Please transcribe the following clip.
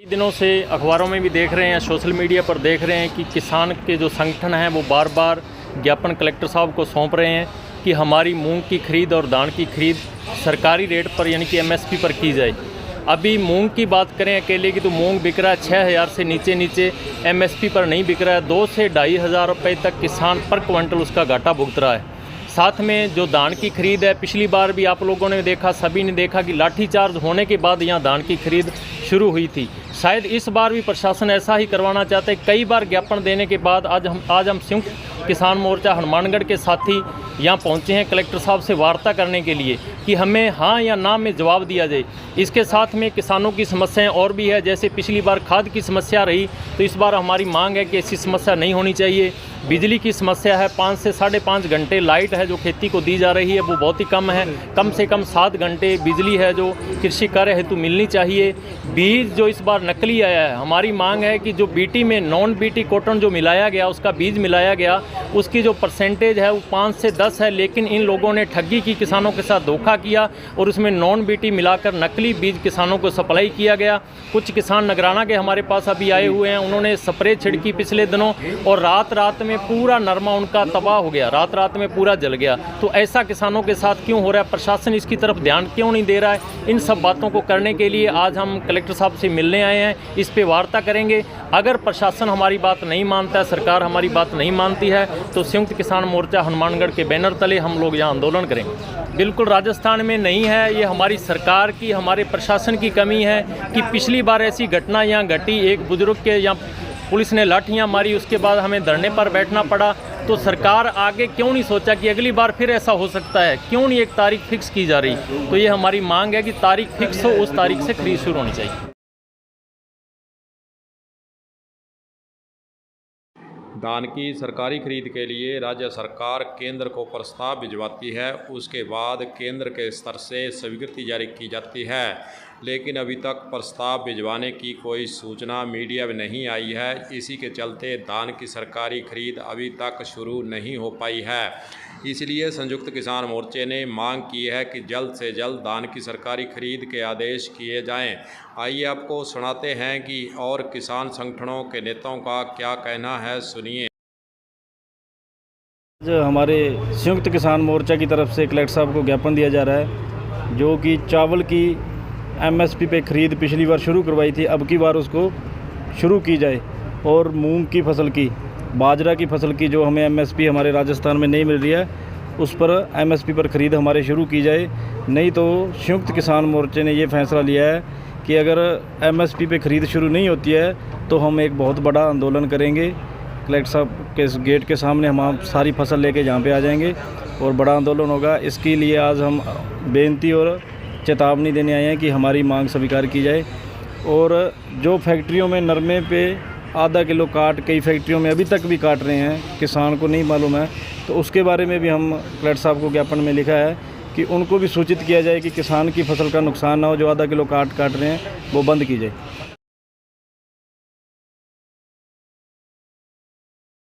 दिनों से अखबारों में भी देख रहे हैं, सोशल मीडिया पर देख रहे हैं कि किसान के जो संगठन हैं वो बार बार ज्ञापन कलेक्टर साहब को सौंप रहे हैं कि हमारी मूंग की खरीद और दाल की खरीद सरकारी रेट पर यानी कि एमएसपी पर की जाए। अभी मूंग की बात करें अकेले की तो मूंग बिक रहा है 6,000 से नीचे एमएसपी पर नहीं बिक रहा है। 2 से 2,500 रुपये तक किसान पर क्विंटल उसका घाटा भुगत रहा है। साथ में जो धान की खरीद है, पिछली बार भी आप लोगों ने देखा, सभी ने देखा कि लाठीचार्ज होने के बाद यहाँ धान की खरीद शुरू हुई थी। शायद इस बार भी प्रशासन ऐसा ही करवाना चाहते हैं। कई बार ज्ञापन देने के बाद आज हम संयुक्त किसान मोर्चा हनुमानगढ़ के साथी यहाँ पहुँचे हैं कलेक्टर साहब से वार्ता करने के लिए कि हमें हाँ या ना में जवाब दिया जाए। इसके साथ में किसानों की समस्याएं और भी है, जैसे पिछली बार खाद की समस्या रही तो इस बार हमारी मांग है कि ऐसी समस्या नहीं होनी चाहिए। बिजली की समस्या है, 5 से 5.5 घंटे लाइट है जो खेती को दी जा रही है वो बहुत ही कम है। कम से कम 7 घंटे बिजली है जो कृषि कार्य हेतु मिलनी चाहिए। बीज जो इस बार नकली आया है, हमारी मांग है कि जो बीटी में नॉन बीटी कॉटन जो मिलाया गया, उसका बीज मिलाया गया, उसकी जो परसेंटेज है वो 5 से 10 है, लेकिन इन लोगों ने ठगी की, किसानों के साथ धोखा किया और उसमें नॉन बीटी मिलाकर नकली बीज किसानों को सप्लाई किया गया। कुछ किसान नगराना के हमारे पास अभी आए हुए हैं, उन्होंने स्प्रे छिड़की पिछले दिनों और रात में पूरा नरमा उनका तबाह हो गया, रात में पूरा जल गया। तो ऐसा किसानों के साथ क्यों हो रहा है? प्रशासन इसकी तरफ ध्यान क्यों नहीं दे रहा है? इन सब बातों को करने के लिए आज हम कलेक्टर साहब से मिलने आए हैं, इस पे वार्ता करेंगे। अगर प्रशासन हमारी बात नहीं मानता है, सरकार हमारी बात नहीं मानती है तो संयुक्त किसान मोर्चा हनुमानगढ़ के बैनर तले हम लोग यहाँ आंदोलन करेंगे। बिल्कुल राजस्थान में नहीं है, ये हमारी सरकार की, हमारे प्रशासन की कमी है कि पिछली बार ऐसी घटना यहाँ घटी, एक बुजुर्ग के यहाँ पुलिस ने लाठियाँ मारी, उसके बाद हमें धरने पर बैठना पड़ा। तो सरकार आगे क्यों नहीं सोचा कि अगली बार फिर ऐसा हो सकता है? क्यों नहीं एक तारीख फिक्स की जा रही? तो ये हमारी मांग है कि तारीख फिक्स हो, उस तारीख से खरीद शुरू होनी चाहिए। धान की सरकारी खरीद के लिए राज्य सरकार केंद्र को प्रस्ताव भिजवाती है, उसके बाद केंद्र के स्तर से स्वीकृति जारी की जाती है, लेकिन अभी तक प्रस्ताव भिजवाने की कोई सूचना मीडिया में नहीं आई है। इसी के चलते धान की सरकारी खरीद अभी तक शुरू नहीं हो पाई है। इसलिए संयुक्त किसान मोर्चे ने मांग की है कि जल्द से जल्द धान की सरकारी खरीद के आदेश किए जाएं। आइए आपको सुनाते हैं कि और किसान संगठनों के नेताओं का क्या कहना है, सुनिए। जो हमारे संयुक्त किसान मोर्चा की तरफ से कलेक्टर साहब को ज्ञापन दिया जा रहा है, जो कि चावल की एमएसपी पे खरीद पिछली बार शुरू करवाई थी, अब की बार उसको शुरू की जाए और मूंग की फसल की, बाजरा की फसल की जो हमें एमएसपी हमारे राजस्थान में नहीं मिल रही है, उस पर एमएसपी पर ख़रीद हमारे शुरू की जाए। नहीं तो संयुक्त किसान मोर्चे ने ये फैसला लिया है कि अगर एमएसपी पे ख़रीद शुरू नहीं होती है तो हम एक बहुत बड़ा आंदोलन करेंगे। कलेक्टर साहब के गेट के सामने हम सारी फसल लेके यहाँ पे आ जाएंगे और बड़ा आंदोलन होगा। इसके लिए आज हम बेनती और चेतावनी देने आए हैं कि हमारी मांग स्वीकार की जाए। और जो फैक्ट्रियों में नरमे पे आधा किलो काट कई फैक्ट्रियों में अभी तक भी काट रहे हैं, किसान को नहीं मालूम है, तो उसके बारे में भी हम कलेक्टर साहब को ज्ञापन में लिखा है कि उनको भी सूचित किया जाए कि किसान की फसल का नुकसान ना हो, जो आधा किलो काट रहे हैं वो बंद की जाए।